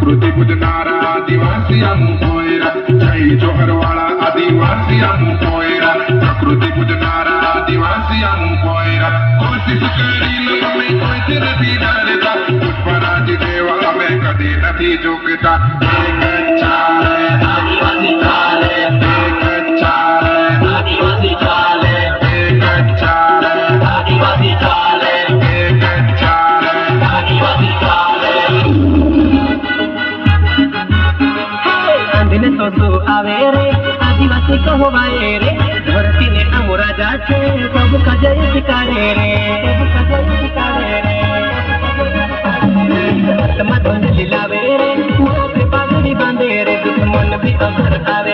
प्रकृति पूजनारा आदिवासी मुकोयरा जय जोहर वाला आदिवासी मुकोयरा प्रकृति पूजनारा आदिवासी मुकोयरा कोशिश करी में कोई तेरे भी डरता पुष्पराज देवा हमें कभी नहीं झुकता एक अच्छा है आदिवासी चाले एक अच्छा है आदिवासी चाले एक अच्छा है आदिवासी चाले एक अच्छा है आदिवासी चाले आंधीने तो आवे रे आदिवासी कहवाए रे धरती ने आमो राजा छे सब कजय शिकारे रे सब कजय शिकारे रे तमा धन लीलावे रे मोरे पागड़ी बांधे रे दुश्मन भी अमर आवे